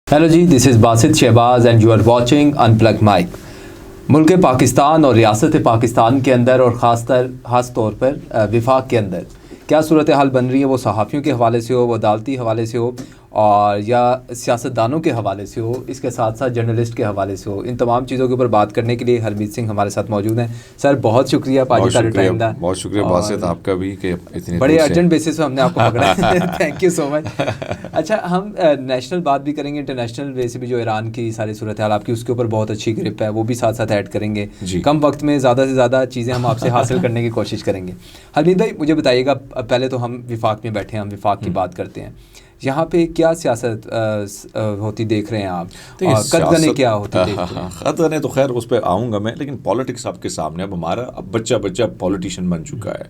Hello ji, this is Basit Shahbaz and you are watching unplug mic. मुल्क पाकिस्तान और रियासत पाकिस्तान के अंदर और ख़ास तौर पर विफाक के अंदर क्या सूरत हाल बन रही है, वो सहाफ़ियों के हवाले से हो, वो अदालती हवाले से हो और या सियासतदानों के हवाले से हो, इसके साथ साथ जर्नलिस्ट के हवाले से हो, इन तमाम चीज़ों के ऊपर बात करने के लिए हरमीत सिंह हमारे साथ मौजूद हैं। सर बहुत शुक्रिया पाजी सारे टाइम दा। बहुत शुक्रिया बासित आपका भी कि इतनी बड़े अर्जेंट बेसिस पे हमने आपको पकड़ा है। Thank you so much. अच्छा, हम नेशनल बात भी करेंगे, इंटरनेशनल वे से भी जो ईरान की सारी सूरत हाल आपकी उसके ऊपर बहुत अच्छी ग्रिप है, वो भी साथ साथ ऐड करेंगे। कम वक्त में ज़्यादा से ज़्यादा चीज़ें हम आपसे हासिल करने की कोशिश करेंगे। हरमीत भाई मुझे बताइएगा, पहले तो हम विफाक में बैठे हैं, हम विफाक की बात करते हैं। यहाँ पे क्या सियासत होती देख रहे हैं आप, और कदगने क्या होती देखते हैं? कदगने तो खैर उस पर आऊँगा मैं, लेकिन पॉलिटिक्स आपके सामने अब हमारा बच्चा पॉलिटिशियन बन चुका है।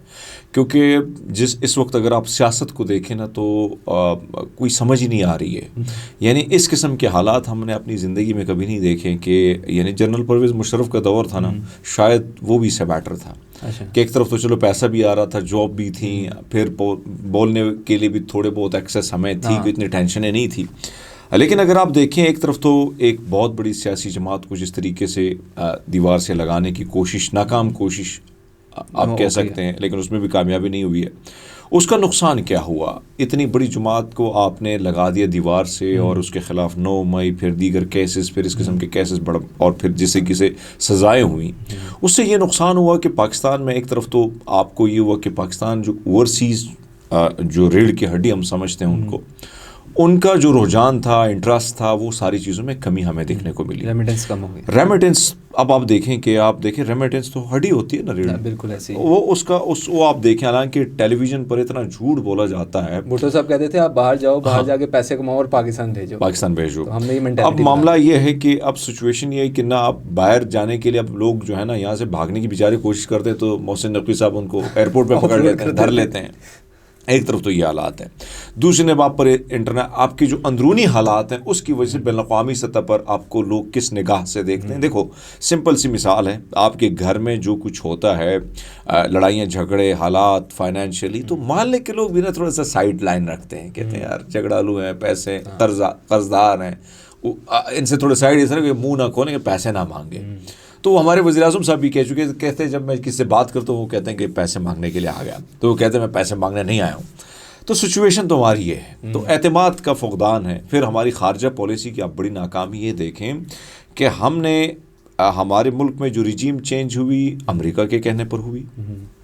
क्योंकि इस वक्त अगर आप सियासत को देखें ना तो कोई समझ ही नहीं आ रही है। यानी इस किस्म के हालात हमने अपनी ज़िंदगी में कभी नहीं देखे कि यानी जनरल परवेज़ मुशर्रफ का दौर था ना, शायद वो भी इससे बेटर था। कि एक तरफ तो चलो पैसा भी आ रहा था, जॉब भी थी, फिर बोलने के लिए भी थोड़े बहुत एक्सेस हमें थी, कोई इतनी टेंशनें नहीं थी। लेकिन अगर आप देखें, एक तरफ तो एक बहुत बड़ी सियासी जमात को जिस तरीके से दीवार से लगाने की कोशिश, नाकाम कोशिश आप कह सकते हैं, लेकिन उसमें भी कामयाबी नहीं हुई है। उसका नुकसान क्या हुआ? इतनी बड़ी जमात को आपने लगा दिया दीवार से, और उसके ख़िलाफ़ 9 मई फिर दीगर केसेस, फिर इस किस्म के केसेस बढ़, और फिर जिससे किसे सज़ाएँ हुई। उससे ये नुकसान हुआ कि पाकिस्तान में एक तरफ तो आपको ये हुआ कि पाकिस्तान जो ओवरसीज़ जो रीढ़ की हड्डी हम समझते हैं उनको, उनका जो रुझान था, इंटरेस्ट था, वो सारी चीज़ों में कमी हमें देखने को मिली। रेमिटेंस कम हो गई। रेमिटेंस अब आप देखें रेमिटेंस तो हड्डी होती है ना रीढ़, बिल्कुल ऐसे ही। वो आप देखें, हालांकि टेलीविज़न पर इतना झूठ बोला जाता है। भुट्टो साहब कहते थे आप बाहर जाओ, बाहर जाके पैसे कमाओ और पाकिस्तान भेजो। तो हमने ये मेंटालिटी। अब मामला ये है कि अब सिचुएशन ये है कि ना, आप बाहर जाने के लिए अब लोग जो है ना, यहाँ से भागने की बेचारे कोशिश करते हैं, तो मोहसिन नकवी साहब उनको एयरपोर्ट पर पकड़ लेते हैं, धर लेते हैं। एक तरफ तो ये हालात हैं। दूसरी बात पर इंटरनेट आपकी जो अंदरूनी हालात हैं, उसकी वजह से बैनुल-अक़वामी सतह पर आपको लोग किस निगाह से देखते हैं। देखो, सिंपल सी मिसाल है, आपके घर में जो कुछ होता है, लड़ाइयाँ झगड़े हालात फाइनेंशियली, तो मोहल्ले के लोग भी ना थोड़ा सा साइड लाइन रखते हैं, कहते हैं यार झगड़ालू हैं, पैसे कर्जदार हैं, इनसे थोड़े साइड इस तरह मुँह ना खोलें, पैसे ना मांगे। तो हमारे वज़ीर-ए-आज़म साहब भी कह चुके हैं, कहते हैं जब मैं किसी से बात करता हूँ वो कहते हैं कि पैसे मांगने के लिए आ गया, तो वो कहते हैं मैं पैसे मांगने नहीं आया हूँ। तो सिचुएशन तो हमारी ये है, तो एतमाद का फुक़दान है। फिर हमारी खारजा पॉलिसी की आप बड़ी नाकामी ये देखें कि हमने हमारे मुल्क में जो रिजीम चेंज हुई, अमेरिका के कहने पर हुई।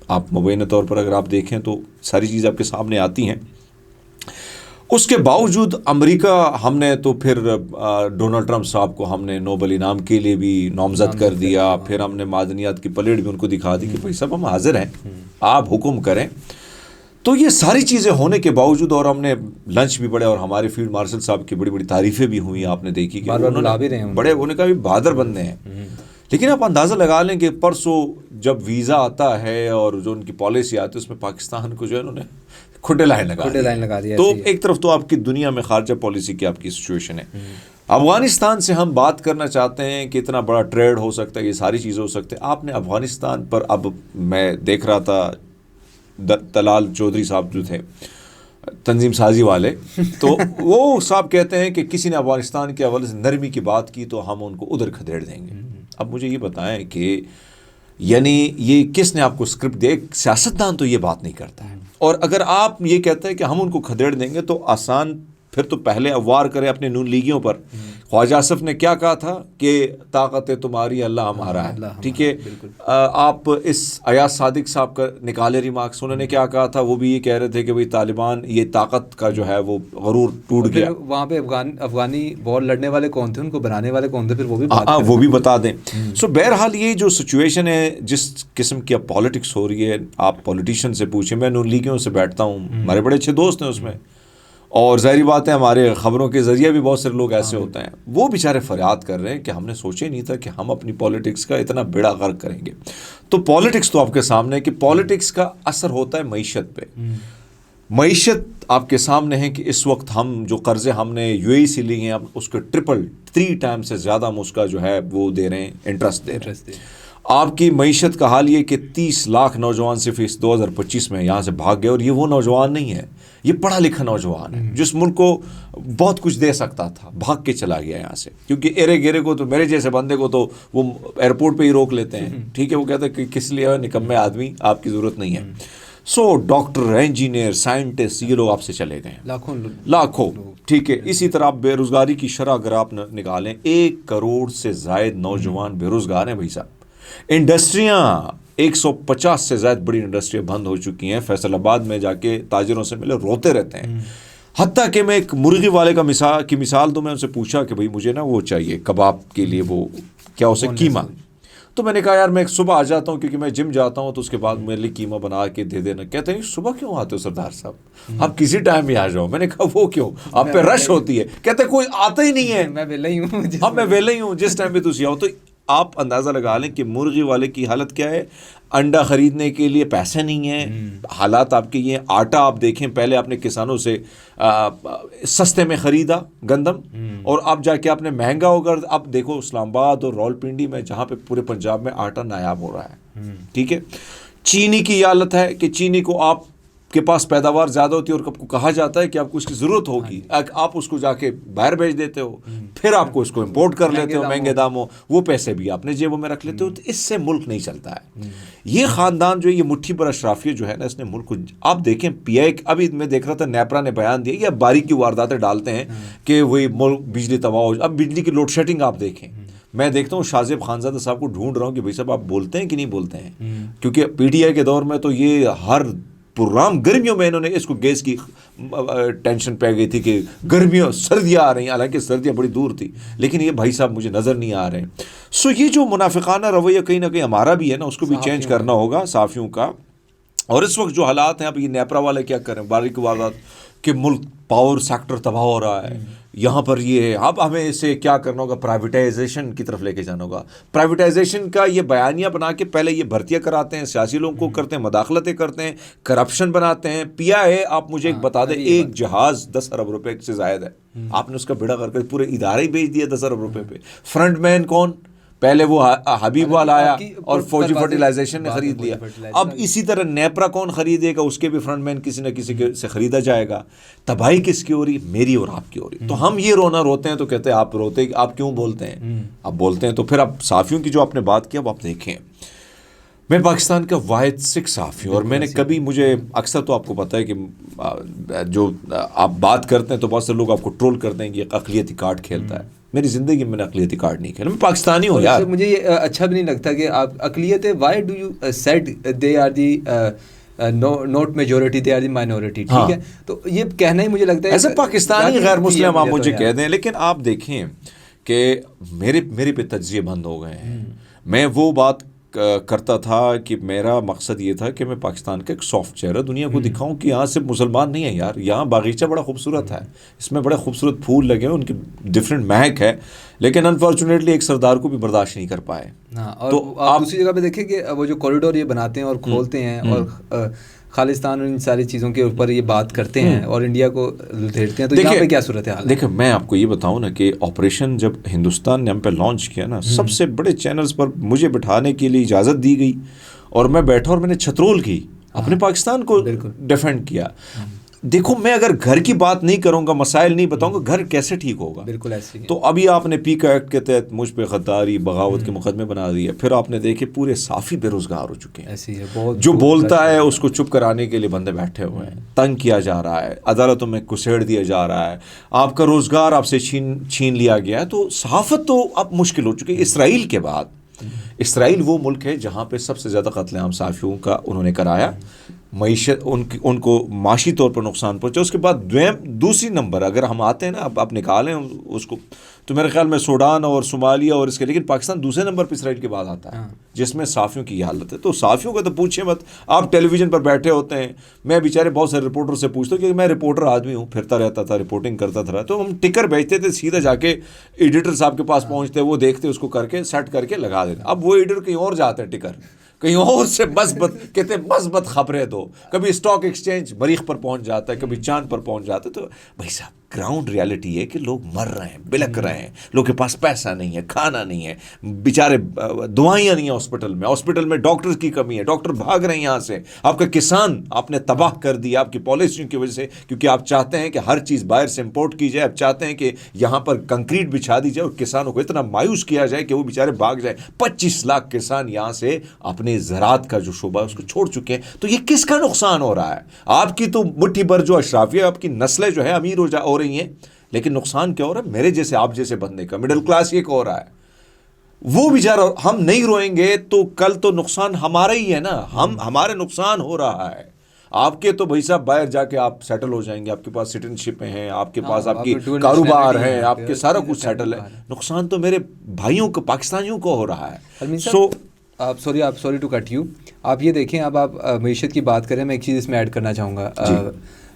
आप मुबैना तौर पर अगर आप देखें तो सारी चीज़ आपके सामने आती हैं। उसके बावजूद अमेरिका, हमने तो फिर डोनाल्ड ट्रंप साहब को हमने नोबेल इनाम के लिए भी नामज़द कर दिया। फिर हमने मादनियात की प्लेट भी उनको दिखा दी कि भाई साहब हम हाजिर हैं, आप हुक्म करें। तो ये सारी चीज़ें होने के बावजूद, और हमने लंच भी बड़े, और हमारे फील्ड मार्शल साहब की बड़ी बड़ी तारीफ़ें भी हुई, आपने देखी कि उन्होंने बड़े होने का भी बहादुर बंदे हैं। लेकिन आप अंदाज़ा लगा लें कि परसों जब वीज़ा आता है और जो उनकी पॉलिसी आती है, उसमें पाकिस्तान को जो है उन्होंने खुटे लाइन लगा दिया। तो एक तरफ तो आपकी दुनिया में खारजा पॉलिसी की आपकी सिचुएशन है। अफ़गानिस्तान से हम बात करना चाहते हैं कि इतना बड़ा ट्रेड हो सकता है, ये सारी चीज़ें हो सकते हैं। आपने अफ़गानिस्तान पर, अब मैं देख रहा था दलाल चौधरी साहब जो थे तंजीम साजी वाले, तो वो साहब कहते हैं कि किसी ने अफ़गानिस्तान के हवाले से नरमी की बात की तो हम उनको उधर खदेड़ देंगे। अब मुझे ये बताएं कि यानी ये किसने आपको स्क्रिप्ट दिया? एक सियासतदान तो ये बात नहीं करता है। और अगर आप ये कहते हैं कि हम उनको खदेड़ देंगे तो आसान, फिर तो पहले अवार करें अपने नून लीगियों पर। ख्वाजा आसिफ ने क्या कहा था कि ताकत तुम्हारी, अल्लाह हमारा है, ठीक है। आप इस अयाज सादिक साहब का निकाले रिमार्क्स, उन्होंने क्या कहा था? वो भी ये कह रहे थे कि भाई तालिबान, ये ताकत का जो है वो गरूर टूट गया। वहाँ पे अफगानी वॉर लड़ने वाले कौन थे, उनको बनाने वाले कौन थे, फिर वो भी बता दें। सो बहरहाल ये जो सिचुएशन है, जिस किस्म की अब पॉलिटिक्स हो रही है, आप पॉलिटिशियन से पूछें, मैं नून लीगियों से बैठता हूँ, हमारे बड़े अच्छे दोस्त हैं उसमें, और ज़ाहिर बात है हमारे ख़बरों के ज़रिए भी बहुत सारे लोग ऐसे होते हैं, वो बेचारे फरियाद कर रहे हैं कि हमने सोचे नहीं था कि हम अपनी पॉलिटिक्स का इतना बेड़ा गर्क करेंगे। तो पॉलिटिक्स तो आपके सामने है कि पॉलिटिक्स का असर होता है मईशत पे। मईशत आपके सामने है कि इस वक्त हम जो कर्ज़े हमने यूएई से लिए हैं, अब उसके 3 टाइम से ज़्यादा हम उसका जो है वो दे रहे हैं, इंटरेस्ट दे रहे हैं। आपकी मईशत का हाल ये कि 30 लाख नौजवान सिर्फ इस 2025 में यहाँ से भाग गए, और ये वो नौजवान नहीं है, ये पढ़ा लिखा नौजवान है जिस मुल्क को बहुत कुछ दे सकता था, भाग के चला गया यहाँ से, क्योंकि एरे गेरे को तो, मेरे जैसे बंदे को तो वो एयरपोर्ट पे ही रोक लेते हैं, ठीक है, वो कहते हैं कि किस लिए निकम्मे आदमी, आपकी ज़रूरत नहीं है। सो डॉक्टर, इंजीनियर, साइंटिस्ट, ये लोग आपसे चले गए, लाखों, ठीक है। इसी तरह आप बेरोजगारी की शरह अगर आप निकालें, 1 करोड़ से ज़ायद नौजवान बेरोजगार हैं भाई साहब। इंडस्ट्रियाँ 150 से ज़्यादा बड़ी इंडस्ट्रियाँ बंद हो चुकी हैं। फैसलाबाद में जाके ताजिरों से मिले, रोते रहते हैं। हत्ता कि मैं एक मुर्गी वाले का मिसाल दूं, मैं उनसे पूछा कि भाई मुझे ना वो चाहिए कबाब के लिए, वो क्या उसे कीमा, तो मैंने कहा यार मैं सुबह आ जाता हूँ क्योंकि मैं जिम जाता हूँ, तो उसके बाद मेरे लिए कीमा बना के दे देना। कहते हैं सुबह क्यों आते हो सरदार साहब, आप किसी टाइम भी आ जाओ। मैंने कहा वो क्यों, आप पे रश होती है। कहते कोई आता ही नहीं है, मैं वेला ही हूँ, मैं वेला ही हूँ, जिस टाइम पे तुम आओ। तो आप अंदाज़ा लगा लें कि मुर्गी वाले की हालत क्या है। अंडा ख़रीदने के लिए पैसे नहीं है, हालात आपके ये। आटा आप देखें, पहले आपने किसानों से सस्ते में ख़रीदा गंदम, और अब जाके आपने महंगा होगा। अब देखो इस्लामाबाद और रावलपिंडी में, जहाँ पे पूरे पंजाब में आटा नायाब हो रहा है, ठीक है। चीनी की हालत है कि चीनी को आप के पास पैदावार ज़्यादा होती है और आपको कहा जाता है कि आपको उसकी ज़रूरत होगी, आप उसको जाके बाहर भेज देते हो, फिर आपको उसको इंपोर्ट कर लेते हो महंगे दामों, वो पैसे भी आपने जेबों में रख लेते हो। तो इससे मुल्क नहीं चलता है। ये ख़ानदान जो है, ये मुट्ठी पर अशराफिया जो है ना, इसने मुल्क को, आप देखें PI, अभी मैं देख रहा था नेपरा ने बयान दिया, या बारीकी वारदातें डालते हैं कि वही मुल्क बिजली तबाह हो। अब बिजली की लोड शेडिंग आप देखें, मैं देखता हूँ शाहजेब खानज़ादा साहब को ढूंढ रहा हूँ कि भाई साहब आप बोलते हैं कि नहीं बोलते हैं, क्योंकि PTI के दौर में तो ये हर प्रोग्राम, गर्मियों में इन्होंने इसको गैस की टेंशन पै गई थी कि गर्मियों, सर्दियाँ आ रही हैं, हालांकि सर्दियाँ बड़ी दूर थी, लेकिन ये भाई साहब मुझे नज़र नहीं आ रहे हैं। सो ये जो मुनाफिकाना रवैया कहीं ना कहीं हमारा भी है ना, उसको भी चेंज करना होगा, साफ़ियों का। और इस वक्त जो हालात हैं, अब ये नेपरा वाले क्या करें, बारीक वारदात कि मुल्क पावर सेक्टर तबाह हो रहा है, यहाँ पर ये, अब हमें इसे क्या करना होगा, प्राइवेटाइजेशन की तरफ लेके जाना होगा। प्राइवेटाइजेशन का ये बयानिया बना के पहले ये भर्तियाँ कराते हैं, सियासी लोगों को करते हैं, मदाखलतें करते हैं, करप्शन बनाते हैं। PI आप मुझे एक बता दें, एक जहाज़ 10 अरब रुपए से ज़ायद है, आपने उसका बेड़ा करके पूरे इदारे ही भेज दिया 10 अरब रुपए पे। फ्रंटमैन कौन, पहले वो हबीब वाला आया और फौजी फर्टिलाइजेशन ने खरीद लिया। अब इसी तरह नेपरा कौन खरीदेगा, उसके भी फ्रंटमैन किसी न किसी से खरीदा जाएगा। तबाही किसकी हो रही, मेरी और आपकी हो रही। तो हम ये रोना रोते हैं तो कहते हैं आप रोते, आप क्यों बोलते हैं, आप बोलते हैं। तो फिर आप साफ़ियों की जो आपने बात की, अब आप देखें, मैं पाकिस्तान का वाहिद सिख साफ़ी हूँ, और मैंने कभी, मुझे अक्सर तो आपको पता है कि जो आप बात करते हैं तो बहुत से लोग आपको ट्रोल करते हैं कि अक़लियती कार्ड खेलता है। मेरी ज़िंदगी में मैंने अक़लियती कार्ड नहीं खेला, मैं पाकिस्तानी हूँ यार। मुझे ये अच्छा भी नहीं लगता कि आप अक़लियत है, why do you said they are the not majority, they are the minority, ठीक है। तो ये कहना ही मुझे लगता है ऐसे पाकिस्तानी गैर मुस्लिम आप मुझे कह दें, लेकिन आप देखें कि मेरे पे तज्ज़िये बंद हो गए हैं। मैं वो बात करता था कि मेरा मकसद ये था कि मैं पाकिस्तान का एक सॉफ्ट चेहरा दुनिया को दिखाऊं कि यहाँ सिर्फ मुसलमान नहीं है यार, यहाँ बागीचा बड़ा खूबसूरत है, इसमें बड़े खूबसूरत फूल लगे हैं, उनकी डिफरेंट महक है, लेकिन अनफॉर्चुनेटली एक सरदार को भी बर्दाश्त नहीं कर पाए। और तो आप दूसरी जगह पे देखें कि वो जो कॉरिडोर ये बनाते हैं और खोलते हैं और खालिस्तान और इन सारी चीज़ों के ऊपर ये बात करते हैं और इंडिया को लुटेरते हैं, तो यहाँ पे क्या सूरत हाल है? देखिए, मैं आपको ये बताऊं ना कि ऑपरेशन जब हिंदुस्तान ने हम पे लॉन्च किया ना, सबसे बड़े चैनल्स पर मुझे बिठाने के लिए इजाज़त दी गई और मैं बैठा और मैंने छतरोल की, अपने पाकिस्तान को डिफेंड किया। देखो, मैं अगर घर की बात नहीं करूंगा, मसाइल नहीं बताऊंगा, घर कैसे ठीक होगा? बिल्कुल ऐसे ही। तो अभी आपने पीका एक्ट के तहत मुझ पे गद्दारी, बगावत के मुकदमे बना दिए, फिर आपने देखे पूरे साफ़ी बेरोजगार हो चुके हैं। ऐसे ही है, बहुत जो बोलता है उसको चुप कराने के लिए बंदे बैठे हुए हैं, तंग किया जा रहा है, अदालतों में कुसेड़ दिया जा रहा है, आपका रोजगार आपसे छीन लिया गया है। तो सहाफ़त तो अब मुश्किल हो चुकी है। इसराइल के बाद, इसराइल वो मुल्क है जहाँ पे सबसे ज़्यादा कत्लेआम साफ़ियों का उन्होंने कराया, मईशत उनको माशी तौर पर नुकसान पहुँचा। उसके बाद दूसरी नंबर अगर हम आते हैं ना, अब आप निकालें उसको, तो मेरे ख्याल में सूडान और सोमालिया और इसके, लेकिन पाकिस्तान दूसरे नंबर पर इसराइल के बाद आता है, जिसमें साफ़ियों की हालत है। तो साफ़ियों का तो पूछिए मत, आप टेलीविज़न पर बैठे होते हैं, मैं बेचारे बहुत सारे रिपोर्टर से पूछता हूँ, क्योंकि मैं रिपोर्टर आदमी हूँ, फिरता रहता था, रिपोर्टिंग करता था, तो हम टिकर भेजते थे, सीधा जाके एडिटर साहब के पास पहुँचते, वो देखते, उसको करके सेट करके लगा देते। अब वो एडिटर कहीं और जाते हैं टिकर, कहीं और से मस्बत कहते हैं मस्बत खबरें दो, कभी स्टॉक एक्सचेंज मरीख पर पहुंच जाता है, कभी चांद पर पहुंच जाता है। तो भाई साहब ग्राउंड रियलिटी है कि लोग मर रहे हैं, बिलक रहे हैं, लोग के पास पैसा नहीं है, खाना नहीं है, बेचारे दवाइयाँ नहीं है हॉस्पिटल में डॉक्टर्स की कमी है, डॉक्टर भाग रहे हैं यहाँ से। आपका किसान आपने तबाह कर दिया आपकी पॉलिसियों की वजह से, क्योंकि आप चाहते हैं कि हर चीज़ बाहर से इंपोर्ट की जाए, आप चाहते हैं कि यहाँ पर कंक्रीट बिछा दी जाए और किसानों को इतना मायूस किया जाए कि वो बेचारे भाग जाए। 25 लाख किसान यहाँ से अपने ज़राअत का जो शोबा है उसको छोड़ चुके हैं। तो ये किसका नुकसान हो रहा है? आपकी तो मुट्ठी भर जो अशराफिया आपकी नस्लें जो है अमीर हो रही हैं, लेकिन नुकसान क्या हो रहा है? मेरे जैसे आप जैसे बंदे का, मिडिल क्लास ये हो रहा है। वो बेचारा, हम नहीं रोएंगे तो कल तो नुकसान हमारा ही है ना, हमारे नुकसान हो रहा है। आपके तो भाई साहब बाहर जाके आप सेटल हो जाएंगे, आपके पास सिटीजनशिप हैं, आपके पास आपकी कारोबार है, आपके सारा कुछ सेटल है। नुकसान तो मेरे भाइयों को, पाकिस्तानियों को हो रहा है। सो आप सॉरी टू कट यू। आप ये देखें, अब आप मईशत की बात करें, मैं एक चीज़ इसमें ऐड करना चाहूँगा।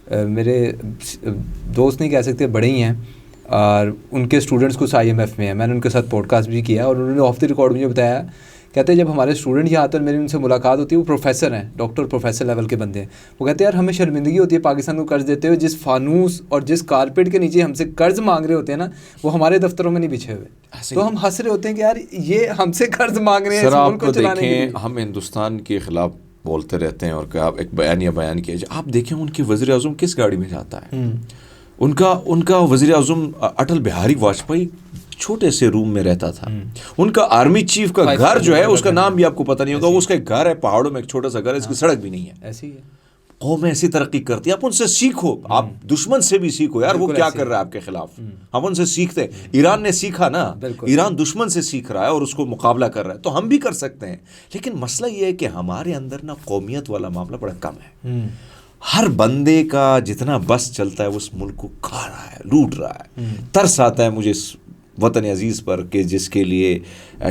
मेरे दोस्त नहीं कह सकते, बड़े ही हैं, और उनके स्टूडेंट्स कुछ IMF में हैं। मैंने उनके साथ पॉडकास्ट भी किया और उन्होंने ऑफ द रिकॉर्ड मुझे बताया, कहते हैं जब हमारे स्टूडेंट यहाँ आते हैं और मेरी उनसे मुलाकात होती है, वो प्रोफेसर हैं, डॉक्टर प्रोफेसर लेवल के बंदे हैं। वो कहते हैं यार हमें शर्मिंदगी होती है पाकिस्तान को कर्ज देते हुए, जिस फानूस और जिस कारपेट के नीचे हमसे कर्ज मांग रहे होते हैं ना, वो हमारे दफ्तरों में नहीं बिछे हुए। तो हम हंस रहे होते हैं कि यार ये हमसे कर्ज मांग रहे हैं इस मुल्क को चलाने के लिए। हम हिंदुस्तान के खिलाफ बोलते रहते हैं और आप एक बयान किया जाए। आप देखें उनके वज़ीर आज़म किस गाड़ी में जाता है। उनका वज़ीर आज़म अटल बिहारी वाजपेयी छोटे से रूम में रहता था। उनका आर्मी चीफ का घर जो है, उसका नाम भी आपको पता नहीं होगा, वो उसका एक घर है पहाड़ों में, एक छोटा सा घर है, इसकी सड़क भी नहीं है। ऐसी है कौम ऐसी तरक्की करती है। आप उनसे सीखो, आप दुश्मन से भी सीखो यार, वो क्या कर रहा है आपके खिलाफ। हम उनसे सीखते हैं। ईरान ने सीखा ना, ईरान दुश्मन से सीख रहा है और उसको मुकाबला कर रहा है, तो हम भी कर सकते हैं। लेकिन मसला ये है कि हमारे अंदर ना कौमियत वाला मामला बड़ा कम है। हर बंदे का जितना बस चलता है वो उस मुल्क को खा रहा है, लूट रहा है। तरस आता है मुझे इस वतन अजीज़ पर कि जिसके लिए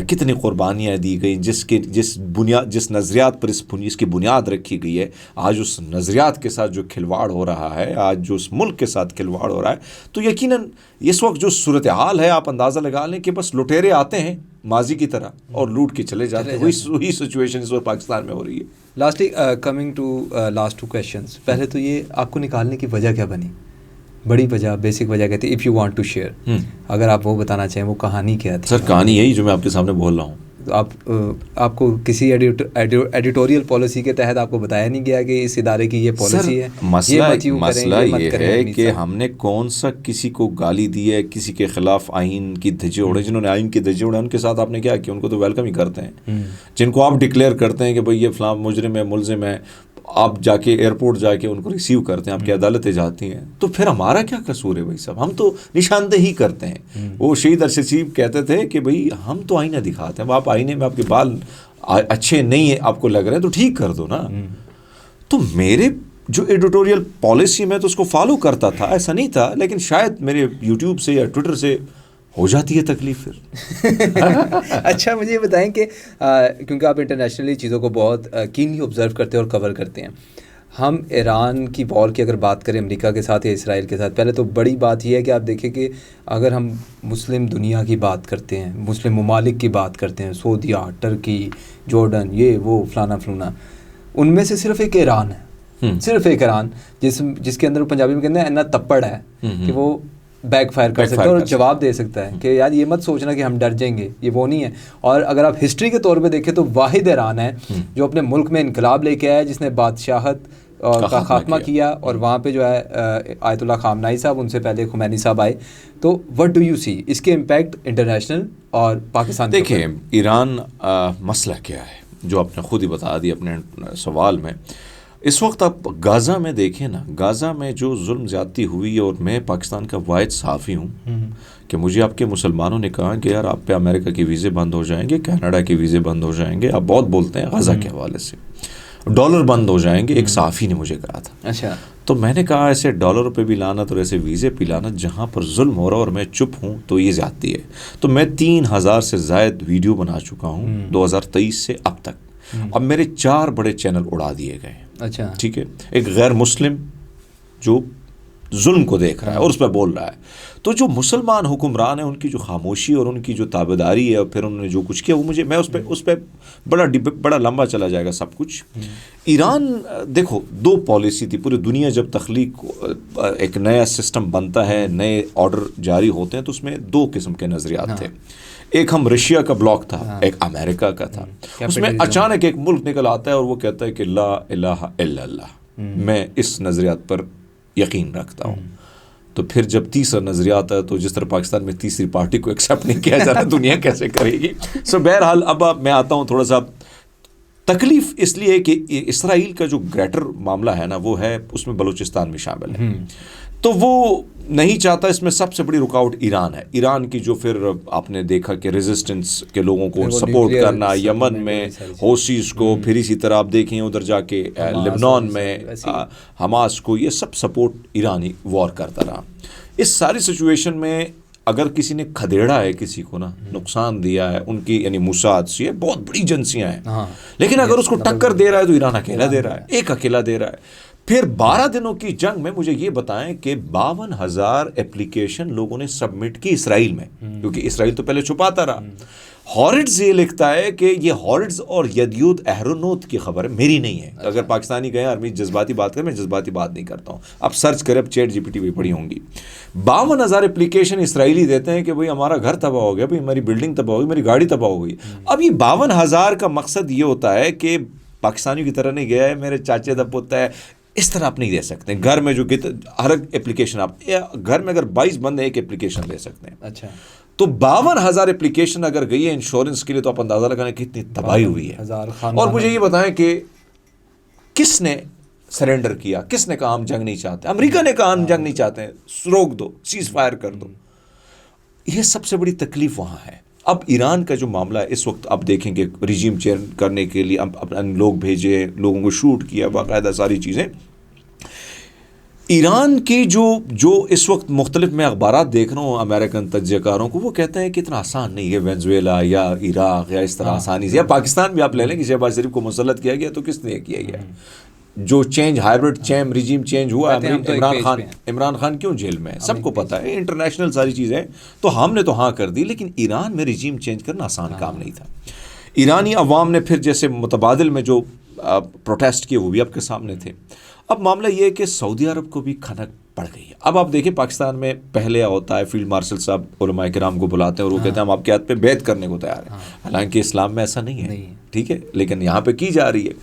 कितनी क़ुरबानियाँ दी गई, जिस नज़रियात पर इसकी बुनियाद रखी गई है, आज उस नज़रियात के साथ जो खिलवाड़ हो रहा है, आज जो उस मुल्क के साथ खिलवाड़ हो रहा है, तो यकीनन इस वक्त जो सूरत हाल है आप अंदाज़ा लगा लें कि बस लुटेरे आते हैं माजी की तरह और लूट के चले जाते हैं। वही सिचुएशन इस वक्त पाकिस्तान में हो रही है। Lastly coming to last 2 questions. पहले तो ये आपको निकालने की वजह क्या बनी? बड़ी वजह, बेसिक वजह कहती है, if you want to share, अगर आप वो बताना चाहें वो कहानी क्या थी? सर कहानी यही जो मैं आपके सामने बोल रहा हूँ। तो आपको किसी एडिटोरियल पॉलिसी के तहत आपको बताया नहीं गया कि इस इदारे की ये पॉलिसी है? मसला ये है कि हमने कौन सा किसी को गाली दी है, किसी के खिलाफ आइन की धज्जे उड़े। जिन्होंने आइन की धज्जे उड़े उनके साथ आपने क्या किया? उनको तो वेलकम ही करते हैं। जिनको आप डिक्लेयर करते हैं कि भाई ये फलां मुजरिम है, मुलजिम है, आप जाके एयरपोर्ट जाके उनको रिसीव करते हैं, आपकी अदालतें जाती हैं, तो फिर हमारा क्या कसूर है भाई साहब? हम तो निशानदेही करते हैं। वो शहीद अरशद कहते थे कि भाई हम तो आईना दिखाते हैं, आप आईने में आपके बाल अच्छे नहीं है आपको लग रहे हैं तो ठीक कर दो ना। तो मेरे जो एडिटोरियल पॉलिसी में तो उसको फॉलो करता था, ऐसा नहीं था, लेकिन शायद मेरे यूट्यूब से या ट्विटर से हो जाती है तकलीफ फिर। अच्छा मुझे ये बताएं कि क्योंकि आप इंटरनेशनली चीज़ों को बहुत कीनली ऑब्जर्व करते हैं और कवर करते हैं, हम ईरान की वॉर की अगर बात करें अमेरिका के साथ या इसराइल के साथ, पहले तो बड़ी बात यह है कि आप देखें कि अगर हम मुस्लिम दुनिया की बात करते हैं, मुस्लिम ममालिक की बात करते हैं, सऊदीया, टर्की, जॉर्डन, ये वो फलाना फलाना, उनमें से सिर्फ एक ईरान है, सिर्फ एक ईरान जिसके अंदर पंजाबी में कहते हैं इतना तप्पड़ है कि वो बैकफायर कर सकता है और जवाब दे सकता है कि यार ये मत सोचना कि हम डर जाएंगे, ये वो नहीं है। और अगर आप हिस्ट्री के तौर पे देखें तो वाहिद ईरान है जो अपने मुल्क में इनकलाब लेके आया, जिसने बादशाहत का खात्मा किया, और वहाँ पे जो है आयतुल्लाह खामनाई साहब, उनसे पहले खुमैनी साहब आए। तो व्हाट डू यू सी इसके इम्पैक्ट इंटरनेशनल और पाकिस्तान? देखिए ईरान मसला क्या है जो आपने खुद ही बता दी अपने सवाल में। इस वक्त आप गाज़ा में देखें ना, गाज़ा में जो जुल्म ज़्यादती हुई, और मैं पाकिस्तान का वाहिद सहाफ़ी हूँ कि मुझे आपके मुसलमानों ने कहा कि यार आप पे अमेरिका के वीज़े बंद हो जाएंगे, कनाडा के वीज़े बंद हो जाएंगे, आप बहुत बोलते हैं गाज़ा के हवाले से, डॉलर बंद हो जाएंगे, एक सहाफ़ी ने मुझे कहा था। अच्छा, तो मैंने कहा ऐसे डॉलर पे भी लानत और ऐसे वीज़े पे लानत, जहाँ पर जुल्म हो रहा है और मैं चुप हूँ तो ये ज़्यादती है। तो मैं 3000 से ज़ायद वीडियो बना चुका हूँ 2023 से अब तक। अब मेरे 4 बड़े चैनल उड़ा दिए गए। अच्छा, ठीक है। एक गैर मुस्लिम जो जुल्म को देख रहा है और उस पर बोल रहा है। तो जो मुसलमान हुक्मरान है उनकी जो खामोशी और उनकी जो ताबेदारी है और फिर उन्होंने जो कुछ किया वो मुझे, मैं उस पर बड़ा लंबा चला जाएगा सब कुछ। ईरान देखो, दो पॉलिसी थी पूरी दुनिया, जब तख्लीक एक नया सिस्टम बनता है, नए ऑर्डर जारी होते हैं तो उसमें दो किस्म के नज़रियात थे। एक हम रशिया का ब्लॉक था, एक अमेरिका का था। उसमें अचानक एक मुल्क निकल आता है और वो कहता है कि ला इलाहा इल्लल्लाह, मैं इस नज़रियात पर यकीन रखता हूँ। तो फिर जब तीसरा नज़रिया आता है तो जिस तरह पाकिस्तान में तीसरी पार्टी को एक्सेप्ट नहीं किया जा रहा, दुनिया कैसे करेगी। सो बहरहाल अब मैं आता हूँ थोड़ा सा तकलीफ इसलिए कि इसराइल का जो ग्रेटर मामला है ना वो है, उसमें बलूचिस्तान भी शामिल है। तो वो नहीं चाहता, इसमें सबसे बड़ी रुकावट ईरान है। ईरान की जो फिर आपने देखा कि रेजिस्टेंस के लोगों को सपोर्ट करना, यमन में होसीज को, फिर इसी तरह आप देखें उधर जाके लेबनान में हमास को, ये सब सपोर्ट ईरान ही वॉर करता रहा। इस सारी सिचुएशन में अगर किसी ने खदेड़ा है, किसी को ना नुकसान दिया है, उनकी यानी मुसाद से बहुत बड़ी एजेंसियां हैं, लेकिन अगर उसको टक्कर दे रहा है तो ईरान अकेला दे रहा है, एक अकेला दे रहा है। फिर 12 दिनों की जंग में मुझे ये बताएं कि 52,000 एप्लीकेशन लोगों ने सबमिट की इसराइल में, क्योंकि इसराइल तो पहले छुपाता रहा। हॉरिट्स ये लिखता है कि ये हॉरिट्स और यदयूद एहरोनोत की खबर है, मेरी नहीं है। अगर पाकिस्तानी गए आर्मी जज्बाती बात करें, मैं जज्बाती बात नहीं करता हूँ, आप सर्च करें, अब चैट जीपीटी भी पड़ी होंगी। 52,000 एप्लीकेशन इसराइली देते हैं कि भाई हमारा घर तबाह हो गया, भाई हमारी बिल्डिंग तबाह हो गई, मेरी गाड़ी तबाह हो गई। अब ये 52,000 का मकसद ये होता है कि पाकिस्तानियों की तरह नहीं गया है, मेरे चाचे दा पुत है, इस तरह आप नहीं दे सकते। घर में जो हर एप्लीकेशन आप घर में अगर 22 बंद है एक एप्लीकेशन दे सकते हैं। अच्छा, तो 52,000 एप्लीकेशन अगर गई है इंश्योरेंस के लिए, तो आप अंदाजा लगाने कितनी तबाही हुई है। और मुझे ये बताएं कि किसने सरेंडर किया, किसने कहा हम जंग नहीं चाहते? अमेरिका ने कहा हम जंग नहीं चाहते, रोक दो, सीज फायर कर दो। यह सबसे बड़ी तकलीफ वहां है। अब ईरान का जो मामला है इस वक्त आप देखेंगे, रिजीम चेंज करने के लिए अपने लोग भेजे, लोगों को शूट किया, बाकायदा सारी चीज़ें। ईरान की जो इस वक्त मुख्तलिफ मैं अखबारात देख रहा हूँ अमेरिकन तज्ज़ियाकारों को, वो कहते हैं कि इतना आसान नहीं है वेनेजुएला या इराक या इस तरह आसानी से, या पाकिस्तान भी आप ले लें कि शहबाज शरीफ को मुसल्लत किया गया तो किसने किया गया? जो change hybrid change regime change हुआ, इमरान खान क्यों जेल में है सबको पता है, इंटरनेशनल सारी चीज़ें। तो हमने तो हाँ कर दी, लेकिन ईरान में रिजीम चेंज करना आसान काम नहीं था। ईरानी अवाम ने फिर जैसे मुतबादिल में जो प्रोटेस्ट किए वो भी आपके सामने थे। अब मामला ये है कि सऊदी अरब को भी खनक पड़ गई है। अब आप देखें पाकिस्तान में पहले होता है फील्ड मार्शल साहब उलमाए किराम को बुलाते हैं और वो कहते हैं हम आपके हाथ पे बैत करने को तैयार हैं। हालांकि इस्लाम में ऐसा नहीं है, ठीक है, लेकिन यहाँ पे की जा रही है।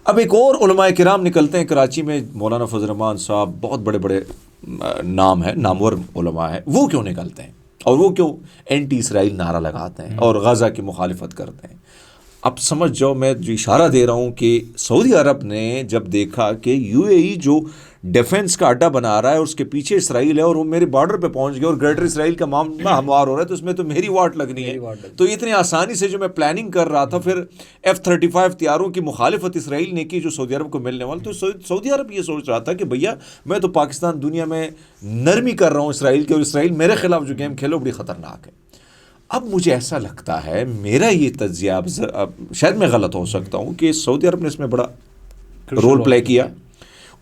अब एक और उलमाए किराम निकलते हैं कराची में, मौलाना फजल रहमान साहब, बहुत बड़े बड़े नाम है, नामवर उलमा है, वो क्यों निकलते हैं और वो क्यों एंटी इसराइल नारा लगाते हैं और गजा की मुखालिफत करते हैं? अब समझ जाओ, मैं जो इशारा दे रहा हूँ कि सऊदी अरब ने जब देखा कि यूएई जो डिफेंस का अड्डा बना रहा है और उसके पीछे इसराइल है और वो मेरे बॉर्डर पे पहुंच गया और ग्रेटर इसराइल का मामला हमवार हो रहा है, तो उसमें तो मेरी वाट लगनी है। तो इतनी आसानी से जो मैं प्लानिंग कर रहा था, फिर F-35 तैयारों की मुखालिफत इसराइल ने की जो सऊदी अरब को मिलने वाला, तो सऊदी अरब ये सोच रहा था कि भैया मैं तो पाकिस्तान दुनिया में नरमी कर रहा हूँ इसराइल के, और इसराइल मेरे खिलाफ जो गेम खेलो बड़ी ख़तरनाक है। अब मुझे ऐसा लगता है, मेरा ये तज्जिया, शायद मैं गलत हो सकता हूँ, कि सऊदी अरब ने इसमें बड़ा रोल प्ले किया,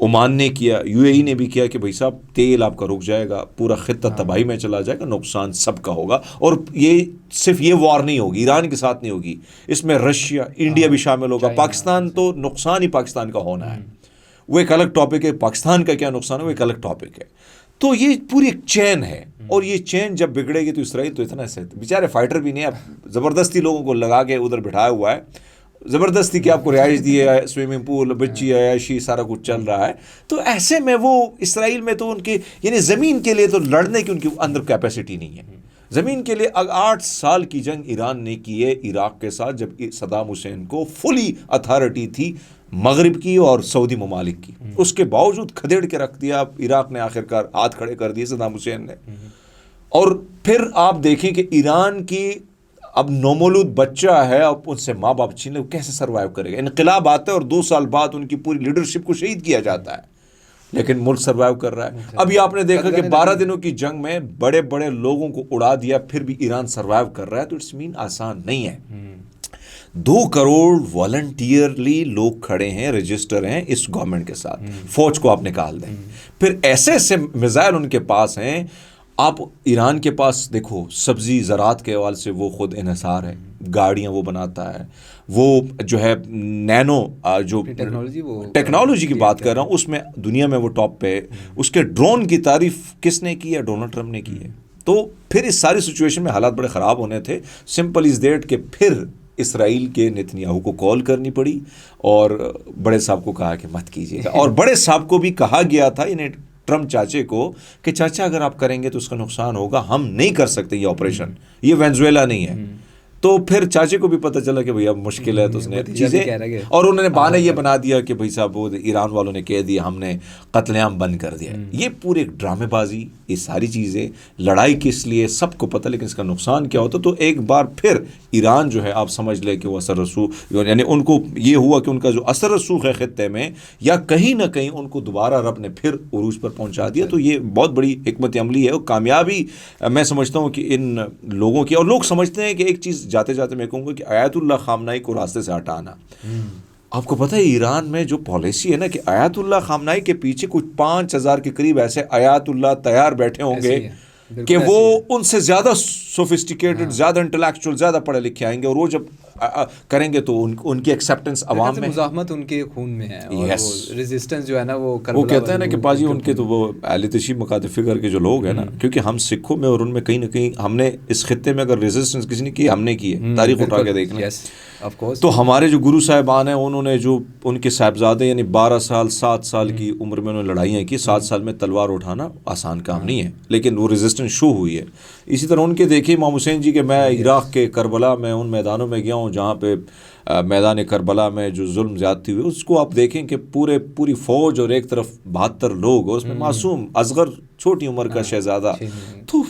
ओमान ने किया, यूएई ने भी किया कि भाई साहब तेल आपका रुक जाएगा, पूरा खित्ता तबाही में चला जाएगा, नुकसान सबका होगा। और ये सिर्फ ये वॉर नहीं होगी, ईरान के साथ नहीं होगी, इसमें रशिया, इंडिया भी शामिल होगा। पाकिस्तान तो नुकसान ही पाकिस्तान का होना है, वो एक अलग टॉपिक है। पाकिस्तान का क्या नुकसान है वो एक अलग टॉपिक है। तो ये पूरी एक चैन है, और ये चैन जब बिगड़ेगी तो इसराइल तो इतना से बेचारे फाइटर भी नहीं, अब ज़बरदस्ती लोगों को लगा के उधर बिठाया हुआ है, ज़बरदस्ती की आपको रिहाइश दी है, स्विमिंग पूल, बच्ची, अयाशी, सारा कुछ चल रहा है। तो ऐसे में वो इसराइल में तो उनकी यानी ज़मीन के लिए तो लड़ने की उनके अंदर कैपेसिटी नहीं है। ज़मीन के लिए 8 साल की जंग ईरान ने की है इराक़ के साथ, जब सद्दाम हुसैन को फुली अथॉरिटी थी मगरिब की और सऊदी ममालिक की, उसके बावजूद खदेड़ के रख दिया इराक़ ने, आखिरकार हाथ खड़े कर दिए सद्दाम हुसैन ने। और फिर आप देखें कि ईरान की अब नौमौलूद बच्चा है, अब उनसे माँ बाप छीन ले, कैसे सर्वाइव करेगा? इनकलाब आता है और 2 साल बाद उनकी पूरी लीडरशिप को शहीद किया जाता है, लेकिन मुल्क सर्वाइव कर रहा है। अभी आपने देखा कि 12 दिनों की जंग में बड़े बड़े लोगों को उड़ा दिया, फिर भी ईरान सर्वाइव कर रहा है। तो इट्स मीन आसान नहीं है। 2 करोड़ वॉलंटियरली लोग खड़े हैं, रजिस्टर हैं इस गवर्नमेंट के साथ, फौज को आप निकाल दें। फिर ऐसे ऐसे मिसाइल उनके पास हैं। आप ईरान के पास देखो, सब्जी ज़रात के हवाले से वो खुद इन्हिसार है, गाड़ियाँ वो बनाता है, वो जो है नैनो जो टेक्नोलॉजी की बात कर रहा हूँ, उसमें दुनिया में वो टॉप पे है। उसके ड्रोन की तारीफ किसने की है? डोनाल्ड ट्रंप ने की है। तो फिर इस सारी सिचुएशन में हालात बड़े ख़राब होने थे। सिंपल इज़ दैट कि फिर इसराइल के नेतन्याहू को कॉल करनी पड़ी और बड़े साहब को कहा कि मत कीजिएगा। और बड़े साहब को भी कहा गया था, इन्हें ट्रंप चाचे को, कि चाचा अगर आप करेंगे तो उसका नुकसान होगा, हम नहीं कर सकते ये ऑपरेशन, ये वेनेजुएला नहीं है। तो फिर चाचे को भी पता चला कि भैया मुश्किल है, तो उसने चीज़ें, और उन्होंने बहाना ये बना दिया कि भाई साहब वो ईरान वालों ने कह दिया हमने कत्लेआम बंद कर दिया। ये पूरे एक ड्रामेबाजी, ये सारी चीज़ें, लड़ाई किस लिए सबको पता, लेकिन इसका नुकसान क्या होता। तो एक बार फिर ईरान जो है आप समझ लें कि वो असर रसूख, यानी उनको ये हुआ कि उनका जो असर रसूख है ख़ित्ते में, या कहीं ना कहीं उनको दोबारा रब ने फिर उरूज पर पहुँचा दिया। तो ये बहुत बड़ी हिकमत अमली है और कामयाबी मैं समझता हूँ कि इन लोगों की। और लोग समझते हैं कि एक चीज़ जाते जाते मैं कहूँगा कि आयतुल्लाह खामनाई को रास्ते से हटाना। आपको पता है ईरान में जो पॉलिसी है ना कि आयतुल्लाह खामनाई के पीछे कुछ 5000 के करीब ऐसे आयतुल्लाह तैयार बैठे होंगे कि वो उनसे ज़्यादा सोफिस्टिकेटेड, ज़्यादा इंटेलेक्चुअल, ज़्यादा पढ़े लिखे आएंगे, और वो जब करेंगे तो उनकी एक्सेप्टेंस अवाम में, मुज़ाहमत उनके खून में है, और वो रेजिस्टेंस जो है ना वो कहते हैं ना कि पाजी उनके तो वो अहले तशरीफ़ मकाते फ़िक्र के जो लोग हैं ना, क्योंकि हम सिखों में और उनमें कहीं ना कहीं हमने इस खित्ते में अगर रेजिस्टेंस किसी ने की, हमने की है, तारीख उठा के देखना। तो हमारे जो गुरु साहिबान हैं उन्होंने जो उनके साहिबजादे यानी 12 साल 7 साल की उम्र में उन्होंने लड़ाइयाँ की, 7 साल में तलवार उठाना आसान काम नहीं है, लेकिन वो रेजिस्टेंस शो हुई है। इसी तरह उनके देखिए इमाम हुसैन जी के, मैं इराक़ के करबला में उन मैदानों में गया हूँ जहाँ पे मैदान करबला में जो जुल्म ज़्यादती हुई, उसको आप देखें कि पूरी फ़ौज और एक तरफ 72 लोग, और उसमें मासूम असगर छोटी उम्र का शहज़ादा। तो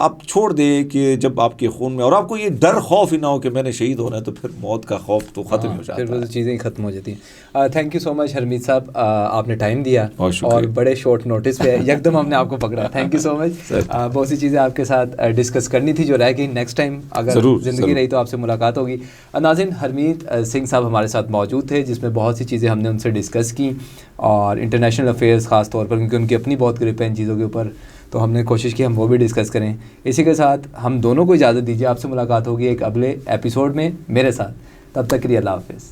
आप छोड़ दें कि जब आपके खून में, और आपको ये डर खौफ ही ना हो कि मैंने शहीद होना है, तो फिर मौत का खौफ तो ख़त्म हो जाता है, फिर वो चीज़ें ख़त्म हो जाती हैं। Thank you so much Harmeet साहब, आपने टाइम दिया और बड़े शॉर्ट नोटिस पे एकदम हमने आपको पकड़ा। Thank you so much. बहुत सी चीज़ें आपके साथ डिस्कस करनी थी जो रह गई, नेक्स्ट टाइम अगर ज़िंदगी रही तो आपसे मुलाकात होगी। नाज़रीन, हरमीत सिंह साहब हमारे साथ मौजूद थे, जिसमें बहुत सी चीज़ें हमने उनसे डिस्कस की, और इंटरनेशनल अफेयर्स ख़ास तौर पर, क्योंकि उनकी अपनी बहुत ग्रिप है इन चीज़ों के ऊपर, तो हमने कोशिश की हम वो भी डिस्कस करें। इसी के साथ हम दोनों को इजाज़त दीजिए, आपसे मुलाकात होगी एक अगले एपिसोड में मेरे साथ। तब तक के लिए अल्लाह हाफ़िज़।